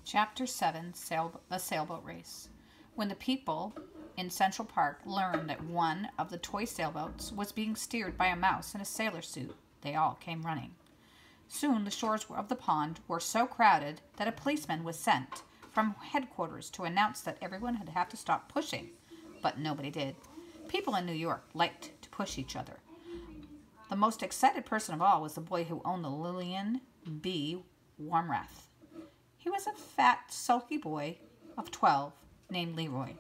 Chapter 7, The Sailboat Race. When the people in Central Park learned that one of the toy sailboats was being steered by a mouse in a sailor suit, they all came running. Soon the shores of the pond were so crowded that a policeman was sent from headquarters to announce that everyone would have to stop pushing, but nobody did. People in New York liked to push each other. The most excited person of all was the boy who owned the Lillian B. Warmrath. He was a fat, sulky boy of 12 named Leroy.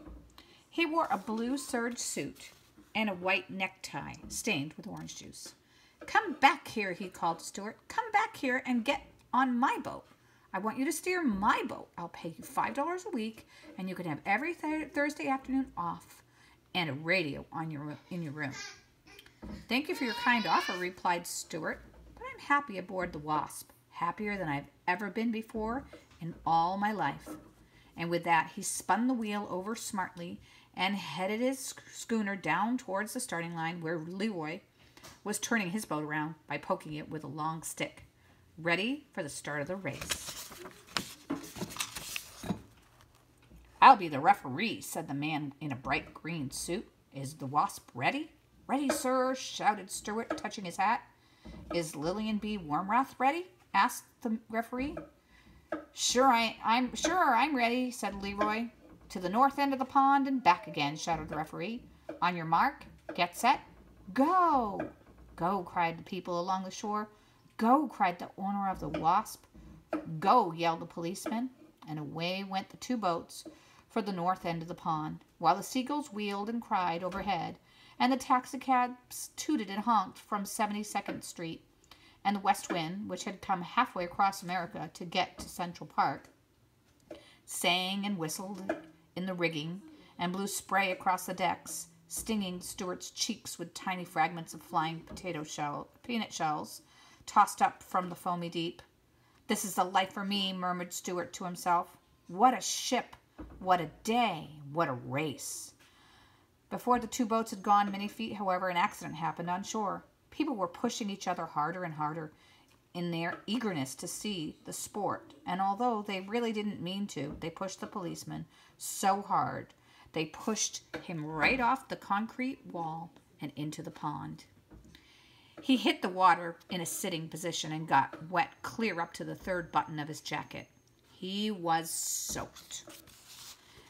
He wore a blue serge suit and a white necktie stained with orange juice. "Come back here," he called to Stuart. "Come back here and get on my boat. I want you to steer my boat. I'll pay you $5 a week, and you can have every Thursday afternoon off and a radio in your room." "Thank you for your kind offer," replied Stuart, "but I'm happy aboard the Wasp, happier than I've ever been before in all my life." And with that, he spun the wheel over smartly and headed his schooner down towards the starting line, where Leroy was turning his boat around by poking it with a long stick, ready for the start of the race. "I'll be the referee," said the man in a bright green suit. "Is the Wasp ready?" "Ready, sir," shouted Stuart, touching his hat. "Is Lillian B. Warmrath ready?" asked the referee. I'm ready," said Leroy. "To the north end of the pond and back again," shouted the referee. "On your mark, get set, go!" "Go!" cried the people along the shore. "Go!" cried the owner of the Wasp. "Go!" yelled the policeman, and away went the two boats for the north end of the pond, while the seagulls wheeled and cried overhead, and the taxicabs tooted and honked from 72nd Street, and the west wind, which had come halfway across America to get to Central Park, sang and whistled in the rigging and blew spray across the decks, stinging Stuart's cheeks with tiny fragments of flying peanut shells tossed up from the foamy deep. "This is the life for me," murmured Stuart to himself. "What a ship! What a day! What a race!" Before the two boats had gone many feet, however, an accident happened on shore. People were pushing each other harder and harder in their eagerness to see the sport, and although they really didn't mean to, they pushed the policeman so hard they pushed him right off the concrete wall and into the pond. He hit the water in a sitting position and got wet clear up to the third button of his jacket. He was soaked.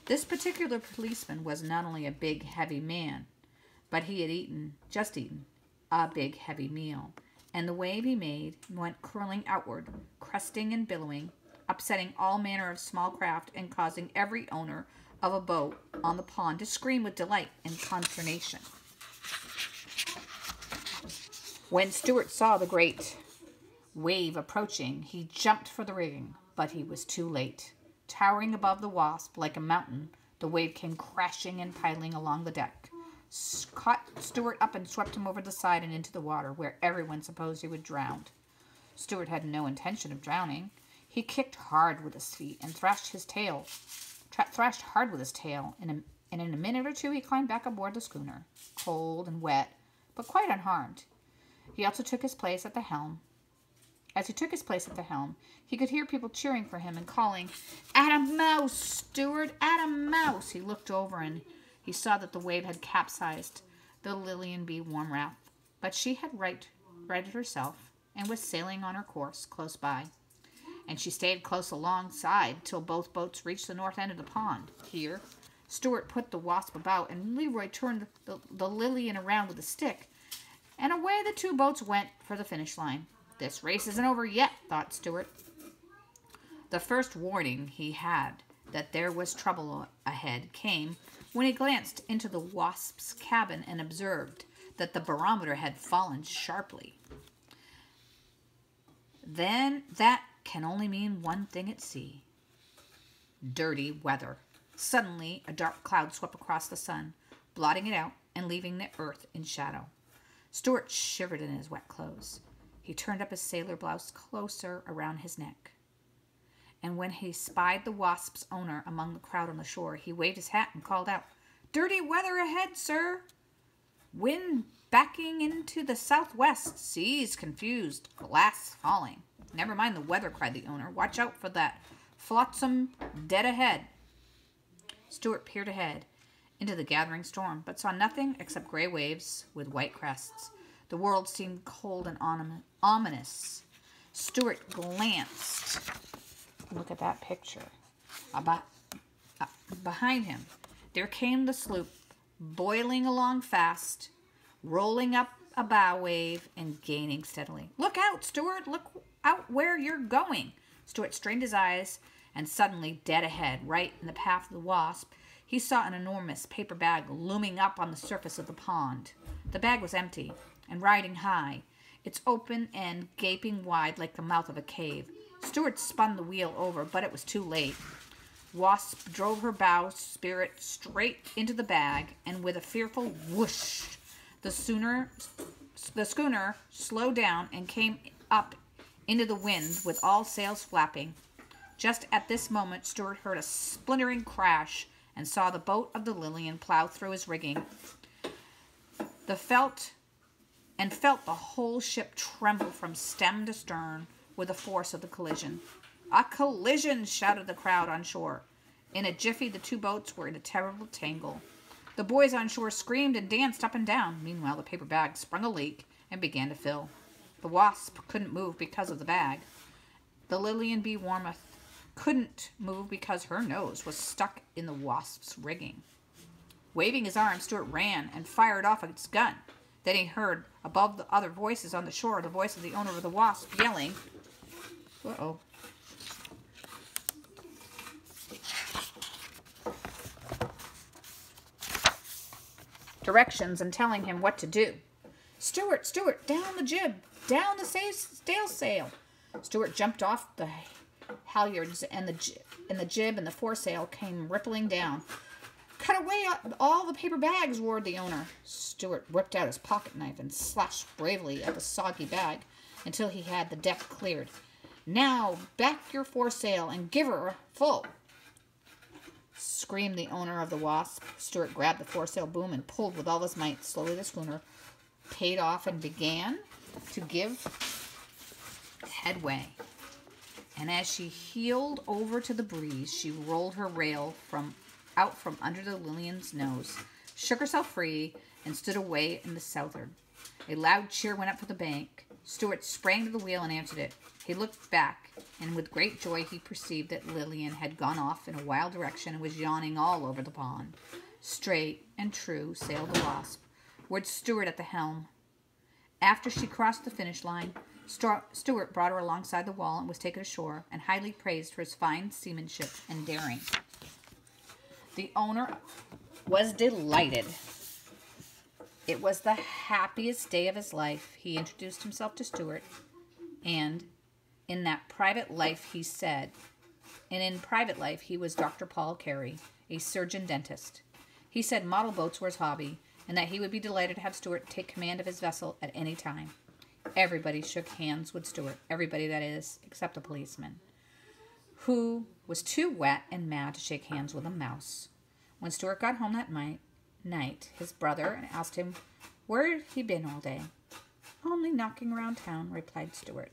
This particular policeman was not only a big, heavy man, but he had just eaten a big, heavy meal, and the wave he made went curling outward, cresting and billowing, upsetting all manner of small craft and causing every owner of a boat on the pond to scream with delight and consternation. When Stuart saw the great wave approaching, he jumped for the rigging, but he was too late. Towering above the Wasp like a mountain, the wave came crashing and piling along the deck, caught Stuart up and swept him over the side and into the water, where everyone supposed he would drown. Stuart had no intention of drowning. He kicked hard with his feet and thrashed hard with his tail, and in a minute or two he climbed back aboard the schooner, cold and wet, but quite unharmed. He also took his place at the helm. As he took his place at the helm, he could hear people cheering for him and calling, "At a mouse, Stuart! At a mouse!" He looked over and he saw that the wave had capsized the Lillian B. Warmrath, but she had righted herself and was sailing on her course close by. And she stayed close alongside till both boats reached the north end of the pond. Here, Stuart put the Wasp about, and Leroy turned the Lillian around with a stick, and away the two boats went for the finish line. "This race isn't over yet," thought Stuart. The first warning he had that there was trouble ahead came when he glanced into the Wasp's cabin and observed that the barometer had fallen sharply. Then that can only mean one thing at sea: dirty weather. Suddenly, a dark cloud swept across the sun, blotting it out and leaving the earth in shadow. Stuart shivered in his wet clothes. He turned up his sailor blouse closer around his neck, and when he spied the Wasp's owner among the crowd on the shore, he waved his hat and called out, "Dirty weather ahead, sir! Wind backing into the southwest. Seas confused. Glass falling." "Never mind the weather," cried the owner. "Watch out for that Flotsam dead ahead. Stuart peered ahead into the gathering storm, but saw nothing except gray waves with white crests. The world seemed cold and ominous. Stuart glanced. Look at that picture. Behind him, there came the sloop, boiling along fast, rolling up a bow wave and gaining steadily. Look out, Stuart! Look out where you're going! Stuart strained his eyes, and suddenly, dead ahead, right in the path of the Wasp, he saw an enormous paper bag looming up on the surface of the pond. The bag was empty and riding high, its open end gaping wide like the mouth of a cave. Stuart spun the wheel over, but it was too late. Wasp drove her bowsprit straight into the bag, and with a fearful whoosh, the schooner slowed down and came up into the wind with all sails flapping. Just at this moment, Stuart heard a splintering crash and saw the boat of the Lillian plow through his rigging. Felt the whole ship tremble from stem to stern with the force of the collision. "A collision!" shouted the crowd on shore. In a jiffy, the two boats were in a terrible tangle. The boys on shore screamed and danced up and down. Meanwhile, the paper bag sprung a leak and began to fill. The Wasp couldn't move because of the bag. The Lillian B. Warmouth couldn't move because her nose was stuck in the Wasp's rigging. Waving his arm, Stuart ran and fired off its gun. Then he heard, above the other voices on the shore, the voice of the owner of the Wasp yelling, uh-oh, directions and telling him what to do. Stuart, down the jib, down the staysail. Stuart jumped off the halyards, and the jib and the foresail came rippling down. "Cut away all the paper bags," roared the owner. Stuart whipped out his pocket knife and slashed bravely at the soggy bag until he had the deck cleared. "Now, back your foresail and give her full," screamed the owner of the Wasp. Stuart grabbed the foresail boom and pulled with all his might. Slowly the schooner paid off and began to give headway. And as she heeled over to the breeze, she rolled her rail out from under the Lillian's nose, shook herself free, and stood away in the southward. A loud cheer went up from the bank. Stuart sprang to the wheel and answered it. He looked back, and with great joy he perceived that Lillian had gone off in a wild direction and was yawning all over the pond. Straight and true sailed the Wasp, with Stuart at the helm. After she crossed the finish line, Stuart brought her alongside the wall and was taken ashore and highly praised for his fine seamanship and daring. The owner was delighted. It was the happiest day of his life. He introduced himself to Stuart, and in private life he was Dr. Paul Carey, a surgeon-dentist. He said model boats were his hobby, and that he would be delighted to have Stuart take command of his vessel at any time. Everybody shook hands with Stuart, everybody, that is, except the policeman, who was too wet and mad to shake hands with a mouse. When Stuart got home that night, his brother asked him where he'd been all day. "Only knocking around town," replied Stuart.